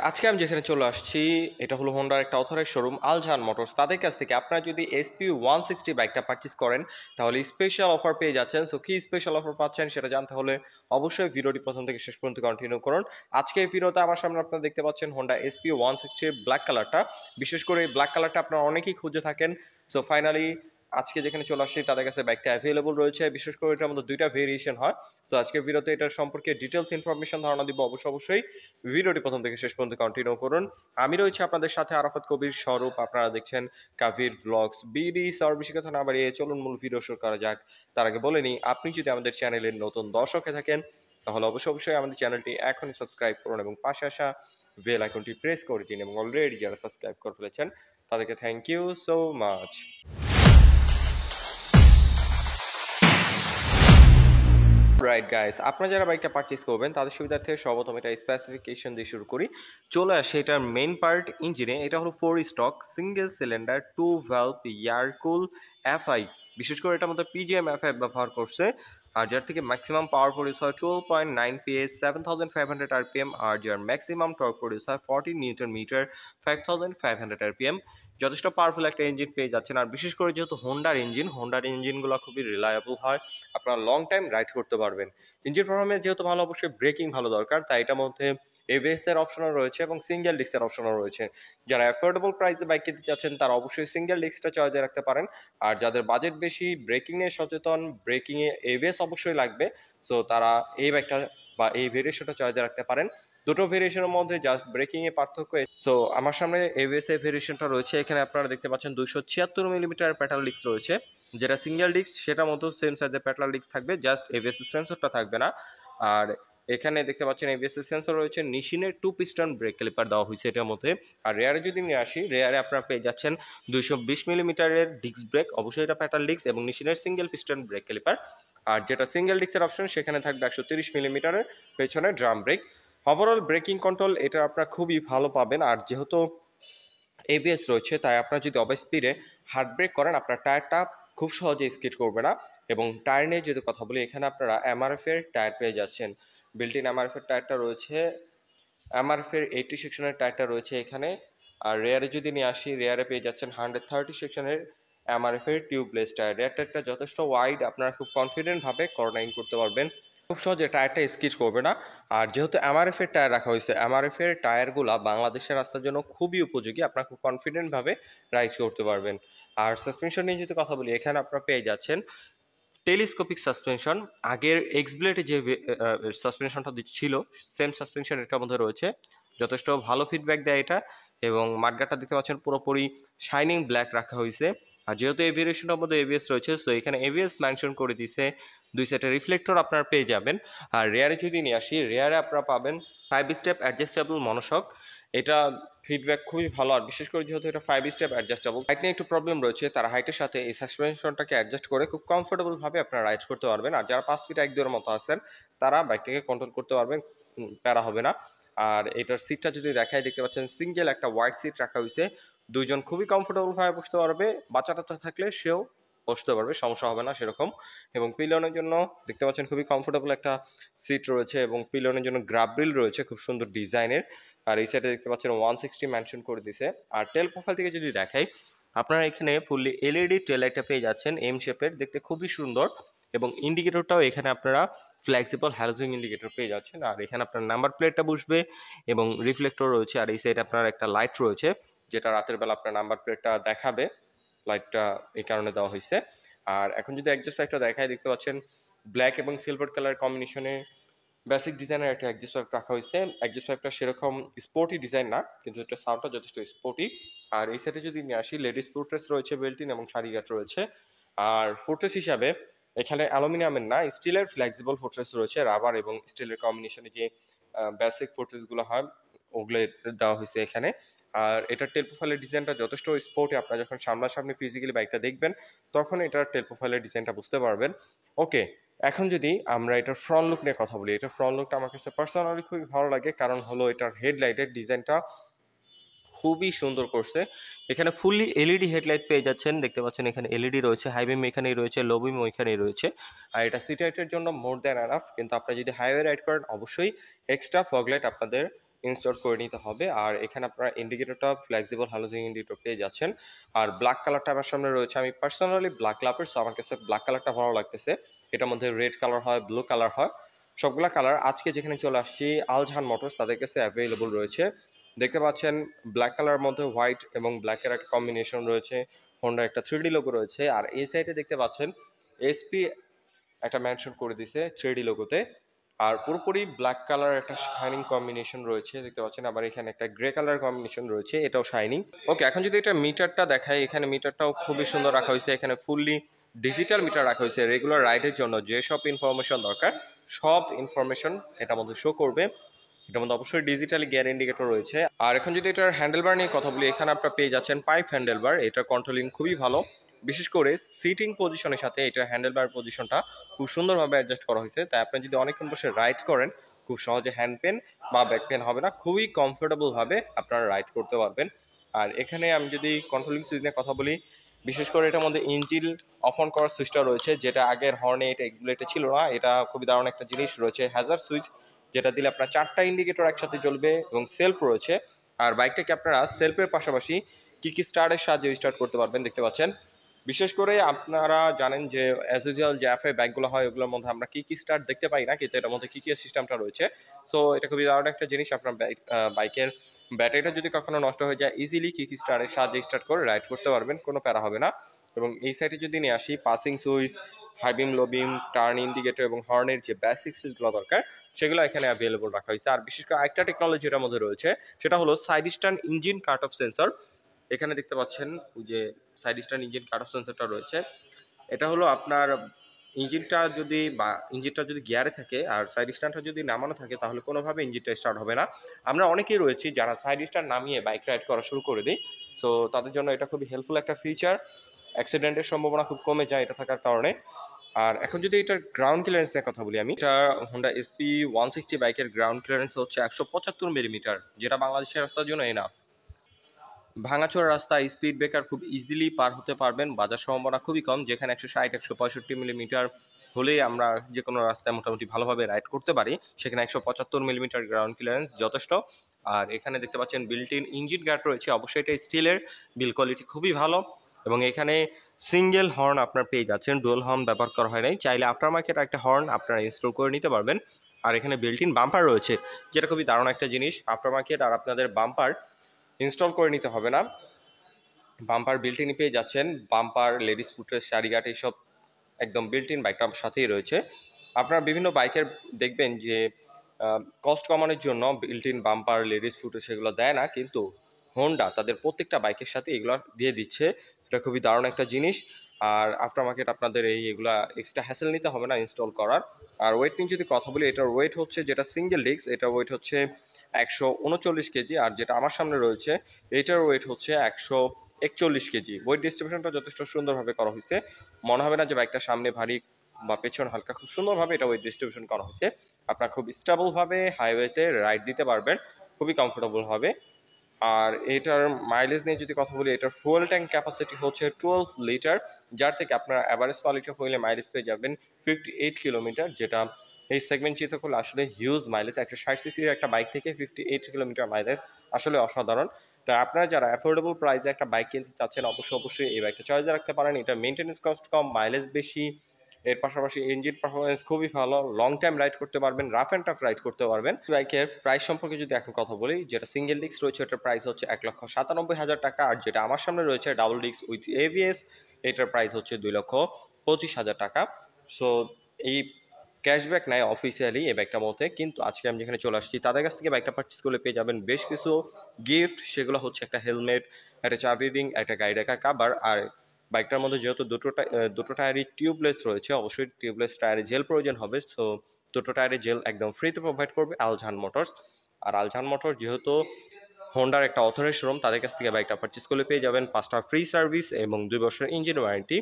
আজকে আমি যেখানে চলে আসছি এটা হলো হোন্ডার একটা অথরাইজড শোরুম আলজাহান মোটরস। তাদের কাছ থেকে আপনারা যদি এসপি 160 বাইকটা পারচেজ করেন তাহলে স্পেশাল অফার পেয়ে যাচ্ছেন। সো কি স্পেশাল অফার পাচ্ছেন সেটা জানতে হলে অবশ্যই ভিডিওটি প্রথম থেকে শেষ পর্যন্ত কন্টিনিউ করুন। আজকে এই ভিডিওতে আমার সামনে আপনারা দেখতে পাচ্ছেন হোন্ডা এসপি 160 ব্ল্যাক কালারটা। বিশেষ করে এই ব্ল্যাক কালারটা আপনারা অনেকেই খুঁজে থাকেন। সো ফাইনালি আজকে যেখানে চলে আসছি তাদের কাছে বাইকটা অ্যাভেলেবল রয়েছে। বিশেষ করে এটার মধ্যে দুইটা ভেরিয়েশন হয়। সো আজকের ভিডিওতে এটার সম্পর্কে ডিটেলস ইনফরমেশন ধারণা দিব। অবশ্যই ভিডিওটি প্রথম থেকে শেষ পর্যন্ত কন্টিনিউ করুন। আমি রয়েছে আপনাদের সাথে আরাফাত কবির স্বরূপ। আপনারা দেখছেন কাভির ব্লগস বিডি। বেশি কথা না বাড়িয়ে চলুন মূল ভিডিও শুরু করা যাক। তার আগে বলে নিই, আপনি যদি আমাদের চ্যানেলের নতুন দর্শক হয়ে থাকেন তাহলে অবশ্যই আমাদের চ্যানেলটি এখনই সাবস্ক্রাইব করুন এবং পাশে আসা বেল আইকনটি প্রেস করে দিন। এবং অলরেডি যারা সাবস্ক্রাইব করে ফেলেছেন তাদেরকে thank you so much. Right guys, আপনারা যারা বাইকটা পারচেজ করবেন তাদের সুবিধার্থে সর্বপ্রথম এটা স্পেসিফিকেশন দিয়ে শুরু করি। চলে আসে এটার মেইন পার্ট ইঞ্জিনে। এটা হলো 4 stock single cylinder 2 valve air কুল এফআই। বিশেষ করে এটার মধ্যে পিজিএম এফআই ব্যবহার করছে। আর যার থেকে ম্যাক্সিমাম পাওয়ার প্রডিউস হয় 12.9 PS 7500 আরপিএম। আর যার ম্যাক্সিমাম টর্ক প্রডিউস হয় 40 নিউটন মিটার 5500 আরপিএম। যথেষ্ট পাওয়ারফুল একটা ইঞ্জিন পেয়ে যাচ্ছেন। আর বিশেষ করে যেহেতু হোন্ডার ইঞ্জিনগুলো খুবই রিলায়েবল হয়, আপনারা লং টাইম রাইড করতে পারবেন। ইঞ্জিন পারফরমেন্স যেহেতু ভালো, অবশ্যই ব্রেকিং ভালো দরকার, তাই এটার মধ্যে এবিএস এর অপশনও রয়েছে এবং সিঙ্গেল ডিস্কের অপশনও রয়েছে। যারা অ্যাফোর্ডেবল প্রাইসে বাইক কিনতে চাচ্ছেন তারা অবশ্যই সিঙ্গেল ডিস্কটা চয়েসে রাখতে পারেন। আর যাদের বাজেট বেশি, ব্রেকিং নিয়ে সচেতন, ব্রেকিং এ এবিএস অবশ্যই লাগবে, সো তারা এই বাইকটা বা এই ভেরিয়েশনটা চয়েসে রাখতে পারেন। দুটো ভেরিয়েশনের মধ্যে জাস্ট ব্রেকিং এ পার্থক্য। সো আমার সামনে এবিএস এর ভেরিয়েশনটা রয়েছে। এখানে আপনারা দেখতে পাচ্ছেন 276 মিলিমিটার পেটাল ডিস্ক রয়েছে। যেটা সিঙ্গেল ডিস্ক সেটার মতো সেম সাইজের পেটাল ডিস্ক থাকবে, জাস্ট এবিএস সেন্সরটা থাকবে না। আর এখানে দেখতে পাচ্ছেন এবিএস সেন্সর রয়েছে। নিশিনের 2 পিস্টন ব্রেক ক্যালিপার দেওয়া হয়েছে এটার মধ্যে। আর রেয়ারে যদি নিয়ে আসি, রেয়ারে আপনারা পেয়ে যাচ্ছেন 220 মিলিমিটারের ডিস্ক ব্রেক, অবশ্যই এটা পেটাল ডিস্ক, এবং নিশিনের সিঙ্গেল পিস্টন ব্রেক ক্যালিপার। আর যেটা সিঙ্গেল ডিস্কের অপশন সেখানে থাকবে 130 মিলিমিটারের পেছনে drum brake. Overall breaking control এটা আপনারা খুবই ভালো পাবেন। আর যেহেতু এবিএস রয়েছে তাই আপনারা যদি ওভার স্পিডে হার্ড ব্রেক করেন আপনার টায়ারটা খুব সহজে স্কিড করবে না। এবং টায়ার নিয়ে যদি কথা বলি, এখানে আপনারা এমআরএফ এর টায়ার পেয়ে যাচ্ছেন। বিল্ট ইন এমআরএফ এর টায়ারটা রয়েছে, এমআরএফ এর 80 সেকশনের টায়ারটা রয়েছে এখানে। আর রেয়ারে যদি নিয়ে আসি, রেয়ারে পেয়ে যাচ্ছেন 130 সেকশনের এমআরএফ এর টিউবলেস টায়ার। রেয়ার টায়ারটা যথেষ্ট ওয়াইড, আপনারা খুব কনফিডেন্ট ভাবে কর্নারিং করতে পারবেন, খুব সহজে টায়ারটা স্কিচ করবে না। আর যেহেতু এমআরএফ এর টায়ার রাখা হয়েছে, এমআরএফ এর টায়ারগুলা বাংলাদেশের রাস্তার জন্য খুবই উপযোগী, আপনারা খুব কনফিডেন্ট ভাবে রাইড করতে পারবেন। আর সাসপেনশন নিয়ে যদি কথা বলি, এখানে আপনারা পেয়ে যাচ্ছেন টেলিস্কোপিক সাসপেনশন। আগের এক্সব্লেডে যে সাসপেনশনটা ছিল সেম সাসপেনশন এটার মধ্যে রয়েছে। যথেষ্ট ভালো ফিডব্যাক দেয় এটা। এবং মাঠগাটটা দেখতে পাচ্ছেন পুরোপুরি শাইনিং ব্ল্যাক রাখা হয়েছে। আর যেহেতু এই ভেরিয়েশনটার মধ্যে এবিএস রয়েছে, সো এখানে এবিএস মেনশন করে দিয়েছে। 2 সেটের রিফ্লেক্টর আপনারা পেয়ে যাবেন। আর রেয়ারে যদি নিয়ে আসি, রেয়ারে আপনারা পাবেন 5 স্টেপ অ্যাডজাস্টেবল মনোশক। এটা ফিডব্যাক খুবই ভালো। আর বিশেষ করে যেহেতু এটা 5 স্টেপ অ্যাডজাস্টেবল, হাইট নিয়ে একটু প্রবলেম রয়েছে, তার হাইটের সাথে এই সাসপেনশনটাকে অ্যাডজাস্ট করে খুব কমফোর্টেবল ভাবে আপনারা রাইড করতে পারবেন। আর যারা 5 ফিট 1-2 মতো আছেন তারা বাইকটাকে কন্ট্রোল করতে পারবেন, প্যারা হবে না। আর এটার সিটটা যদি দেখাই, দেখতে পাচ্ছেন সিঙ্গেল একটা হোয়াইট সিট রাখা হয়েছে। দুইজন খুবই কমফোর্টেবল ভাবে বসতে পারবে, বাচ্চা টাচ্চা থাকলে সেও বসতে পারবে, সমস্যা হবে না সেরকম। এবং পিলনের জন্য দেখতে পাচ্ছেন খুবই কমফোর্টেবল একটা সিট রয়েছে এবং পিলনের জন্য গ্রাবরিল রয়েছে খুব সুন্দর ডিজাইনের। আর এই সাইডে দেখতে পাচ্ছেন 160 মেনশন করে দিছে। আর টেল প্রোফাইল থেকে যদি দেখাই, আপনারা এখানে ফুললি এলইডি টেল লাইটটা পেয়ে যাচ্ছেন, এম শেপের, দেখতে খুবই সুন্দর। এবং ইন্ডিকেটরটাও এখানে আপনারা ফ্লেক্সিবল হ্যালোজেন ইন্ডিকেটর পেয়ে যাচ্ছেন। আর এখানে আপনার নাম্বার প্লেটটা বসবে এবং রিফ্লেক্টর রয়েছে। আর এই সাইডে আপনার একটা লাইট রয়েছে যেটা রাতের বেলা আপনার নাম্বার প্লেটটা দেখাবে, লাইটটা এই কারণে দেওয়া হয়েছে। আর এখন যদি অ্যাডজাস্ট পাইপটা দেখায়, দেখতে পাচ্ছেন ব্ল্যাক এবং সিলভার কালার কম্বিনেশনে বেসিক ডিজাইনের একটা অ্যাডজাস্ট পাইপ রাখা হয়েছে। অ্যাডজাস্ট পাইপটা সেরকম স্পোর্টি ডিজাইন না, কিন্তু এটা সাউন্ডটা যথেষ্ট স্পোর্টি। আর এই সাইডে যদি নিয়ে আসি, লেডিস ফুটরেস রয়েছে, বেল্টিন এবং শাড়িঘাট রয়েছে। আর ফুটরেস হিসাবে এখানে অ্যালুমিনিয়ামের না, স্টিলের ফ্লেক্সিবল ফুটরেস রয়েছে। রাবার এবং স্টিলের কম্বিনেশনে যে বেসিক ফুটরেসগুলো হয় ওগুলো দেওয়া হয়েছে এখানে। আর এটার টেল প্রোফাইলের ডিজাইনটা যথেষ্ট স্পোর্টি। আপনারা যখন সামনাসামনি ফিজিক্যালি বাইকটা দেখবেন তখন এটার টেল প্রোফাইলের ডিজাইনটা বুঝতে পারবেন। ওকে, এখন যদি আমরা এটার ফ্রন্ট লুক নিয়ে কথা বলি, এটার ফ্রন্ট লুকটা আমার কাছে পার্সোনালি খুবই ভালো লাগে, কারণ হলো এটার হেডলাইটের ডিজাইনটা খুবই সুন্দর করছে। এখানে ফুললি এলইডি হেডলাইট পেয়ে যাচ্ছেন, দেখতে পাচ্ছেন এখানে এলইডি রয়েছে, হাই বিম এখানেই রয়েছে, লো বিম ওইখানেই রয়েছে। আর এটা সিটি রাইডের জন্য মোর দ্যান এনাফ, কিন্তু আপনারা যদি হাইওয়ে রাইড করেন অবশ্যই এক্সট্রা ফগ লাইট আপনাদের ইনস্টল করে নিতে হবে। আর এখানে আপনারা ইন্ডিকেটরটা ফ্লেক্সিবল হ্যালোজেন ইন্ডিকেটর পেয়ে যাচ্ছেন। আর ব্ল্যাক কালারটা আমার সামনে রয়েছে। আমি পার্সোনালি ব্ল্যাক লাভার, সো আমার কাছে ব্ল্যাক কালারটা ভালো লাগতেছে। এটার মধ্যে রেড কালার হয়, ব্লু কালার হয়, সবগুলা কালার আজকে যেখানে চলে আসছি আলজাহান মোটরস তাদের কাছে অ্যাভেলেবল রয়েছে। দেখতে পাচ্ছেন ব্ল্যাক কালার মধ্যে হোয়াইট এবং ব্ল্যাকের একটা কম্বিনেশন রয়েছে, হোন্ডা একটা 3D লোগো রয়েছে। আর এই সাইডে দেখতে পাচ্ছেন এসপি একটা মেনশন করে দিছে 3D লোগোতে। আর পুরোপুরি ব্ল্যাক কালার একটা শাইনিং কম্বিনেশন রয়েছে দেখতে পাচ্ছেন। আবার এখানে একটা গ্রে কালার কম্বিনেশন রয়েছে, এটাও শাইনিং। ওকে, এখন যদি এটা মিটারটা দেখাই, এখানে মিটারটাও খুবই সুন্দর রাখা হয়েছে। এখানে ফুললি ডিজিটাল মিটার রাখা হয়েছে। রেগুলার রাইডের জন্য যেসব ইনফরমেশন দরকার সব ইনফরমেশন এটার মধ্যে শো করবে। এটার মধ্যে অবশ্যই ডিজিটালি গিয়ার ইন্ডিকেটর রয়েছে। আর এখন যদি এটার হ্যান্ডেলবার নিয়ে কথা বলি, এখানে আপনারা পেয়ে যাচ্ছেন পাইপ হ্যান্ডেলবার। এটার কন্ট্রোলিং খুবই ভালো, বিশেষ করে সিটিং পজিশনের সাথে এটা হ্যান্ডেলবার পজিশনটা খুব সুন্দরভাবে অ্যাডজাস্ট করা হয়েছে। তাই আপনি যদি অনেকক্ষণ বসে রাইড করেন খুব সহজে হ্যান্ড পেন বা ব্যাক পেন হবে না, খুবই কমফোর্টেবল ভাবে আপনারা রাইড করতে পারবেন। আর এখানে আমি যদি কন্ট্রোলিং সুইচ নিয়ে কথা বলি, বিশেষ করে এটার মধ্যে ইঞ্জিন অফ অন করার সুইচটা রয়েছে, যেটা আগের হর্নে এটা এক্সিলারেটরে ছিল না। এটা খুবই দারুণ একটা জিনিস রয়েছে। হ্যাজার্ড সুইচ, যেটা দিলে আপনার 4টা ইন্ডিকেটর একসাথে জ্বলবে, এবং সেলফ রয়েছে। আর বাইকটাকে আপনারা সেলফের পাশাপাশি কিক স্টার্টের সাহায্যে স্টার্ট করতে পারবেন দেখতে পাচ্ছেন। বিশেষ করে আপনারা জানেন যে অ্যাজ ইউজুয়াল যে এফআই বাইকগুলো হয় ওগুলোর মধ্যে আমরা কিক স্টার্ট দেখতে পাই না, কিন্তু এটার মধ্যে কিক সিস্টেমটা রয়েছে। সো এটা খুবই দারুণ একটা জিনিস। আপনার বাইকের ব্যাটারিটা যদি কখনো নষ্ট হয়ে যায় ইজিলি কিক স্টার্টের সাহায্যে স্টার্ট করে রাইড করতে পারবেন, কোনো প্যারা হবে না। এবং এই সাইডে যদি নিয়ে আসি, পাসিং সুইচ, হাই বিম, লো বিম, টার্ন ইন্ডিকেটর এবং হর্নের যে বেসিক সুইচগুলো দরকার সেগুলো এখানে অ্যাভেলেবল রাখা হয়েছে। আর বিশেষ করে আরেকটা টেকনোলজি এটার মধ্যে রয়েছে, সেটা হলো side stand engine cut off sensor. এখানে দেখতে পাচ্ছেন ওই যে side stand engine cut off সেন্সরটা রয়েছে। এটা হলো আপনার ইঞ্জিনটা যদি গিয়ারে থাকে আর সাইড স্ট্যান্ডটা যদি নামানো থাকে তাহলে কোনোভাবে ইঞ্জিনটা স্টার্ট হবে না। আমরা অনেকেই রয়েছি যারা সাইড স্ট্যান্ড নামিয়ে বাইক রাইড করা শুরু করে দিই। সো তাদের জন্য এটা খুবই হেল্পফুল একটা ফিচার। অ্যাক্সিডেন্টের সম্ভাবনা খুব কমে যায় এটা থাকার কারণে। আর এখন যদি এটার গ্রাউন্ড ক্লিয়ারেন্স নিয়ে কথা বলি, আমি এটা হোন্ডা এসপি 160 বাইকের গ্রাউন্ড ক্লিয়ারেন্স হচ্ছে 175 মিলিমিটার, যেটা বাংলাদেশের রাস্তার জন্য এনাফ। ভাঙাচোরা রাস্তা, স্পিড ব্রেকার খুব ইজিলি পার হতে পারবেন, বাজার সম্ভাবনা খুবই কম। যেখানে 160 165 মিলিমিটার হলেই আমরা যে কোনো রাস্তায় মোটামুটি ভালোভাবে রাইড করতে পারি, সেখানে 175 মিলিমিটার গ্রাউন্ড ক্লিয়ারেন্স যথেষ্ট। আর এখানে দেখতে পাচ্ছেন বিল্ট ইন ইঞ্জিন গার্ড রয়েছে, অবশ্যই এটা স্টিলের, বিল কোয়ালিটি খুবই ভালো। এবং এখানে সিঙ্গেল হর্ন আপনার পেয়ে যাচ্ছেন, ডুয়াল হর্ন ব্যবহার করা হয় নাই। চাইলে আফটার মার্কেট একটা হর্ন আপনারা ইনস্টল করে নিতে পারবেন। আর এখানে বিল্ট ইন বাম্পার রয়েছে, যেটা খুবই দারুণ একটা জিনিস। আফটার মার্কেট আর আপনাদের বাম্পার ইনস্টল করে নিতে হবে না, বাম্পার বিল্ট ইন পেয়ে যাচ্ছেন। বাম্পার, লেডিস ফুটরেস্ট, চারিগাট এইসব একদম বিল্ট ইন বাইকটার সাথেই রয়েছে। আপনারা বিভিন্ন বাইকের দেখবেন যে কস্ট কমানোর জন্য built in bumper, ladies footrest সেগুলো দেয় না, কিন্তু হোন্ডা তাদের প্রত্যেকটা বাইকের সাথে এগুলো দিয়ে দিচ্ছে। এটা খুবই দারুণ একটা জিনিস। আর আফটার মার্কেট আপনাদের এগুলা এক্সট্রা হ্যাসেল নিতে হবে না ইনস্টল করার। আর ওয়েট নিয়ে যদি কথা বলি, এটার ওয়েট হচ্ছে, যেটা সিঙ্গেল ডিস্ক এটার ওয়েট হচ্ছে 139 কেজি। আর যেটা আমার সামনে রয়েছে এটার ওয়েট হচ্ছে 141 কেজি। ওয়েট ডিস্ট্রিবিউশনটা যথেষ্ট সুন্দরভাবে করা হয়েছে, মনে হবে না যে বাইকটা সামনে ভারী বা পেছন হালকা, খুব সুন্দরভাবে এটা ওয়েট ডিস্ট্রিবিউশন করা হয়েছে। আপনার খুব স্টেবলভাবে হাইওয়েতে রাইড দিতে পারবেন, খুবই কমফোর্টেবল হবে। আর এটার মাইলেজ নিয়ে যদি কথা বলি, এটার ফুয়েল ট্যাঙ্ক ক্যাপাসিটি হচ্ছে 12 লিটার, যার থেকে আপনার অ্যাভারেজ কোয়ালিটি অফ অয়েলে মাইলেজ পেয়ে যাবেন 58 কিলোমিটার, যেটা এই সেগমেন্ট চিন্তা করলে আসলে হিউজ মাইলেজ। 160 সিসির একটা বাইক থেকে 58 কিলোমিটার মাইলেজ আসলে অসাধারণ। তাই আপনারা যারা অ্যাফোর্ডেবল প্রাইসে একটা বাইক কিনতে চাচ্ছেন অবশ্যই এই বাইকটা চয়েস রাখতে পারেন। এটা মেনটেন্যান্স কস্ট কম, মাইলেজ বেশি, এর পাশাপাশি ইঞ্জিন পারফরমেন্স খুবই ভালো, লং টাইম রাইড করতে পারবেন, রাফ অ্যান্ড টাফ রাইড করতে পারবেন। বাইকের প্রাইস সম্পর্কে যদি এখন কথা বলি, যেটা সিঙ্গেল ডিস্ক রয়েছে এটার প্রাইস হচ্ছে 1,97,000 টাকা। আর যেটা আমার সামনে রয়েছে ডাবল ডিস্ক উইথ এবিএস, এটার প্রাইস হচ্ছে 2,25,000 টাকা। সো এই ক্যাশব্যাক নেয় অফিসিয়ালি এই বাইকটার মধ্যে, কিন্তু আজকে আমি যেখানে চলে আসছি তাদের কাছ থেকে বাইকটা পারচেস করলে পেয়ে যাবেন বেশ কিছু গিফট। সেগুলো হচ্ছে একটা হেলমেট, একটা চাবি রিং, একটা গাড়ি রাখা কাভার। আর বাইকটার মধ্যে যেহেতু দুটো টায়ারই টিউবলেস রয়েছে, অবশ্যই টিউবলেস টায়ারে জেল প্রয়োজন হবে। সো দুটো টায়ারে জেল একদম ফ্রিতে প্রোভাইড করবে আলজাহান মোটরস। আর আলজাহান মোটরস যেহেতু হোন্ডার একটা অথরাইজড শোরুম, তাদের কাছ থেকে বাইকটা পারচেস করলে পেয়ে যাবেন 5টা ফ্রি সার্ভিস এবং 2 বছরের ইঞ্জিন ওয়ারেন্টি।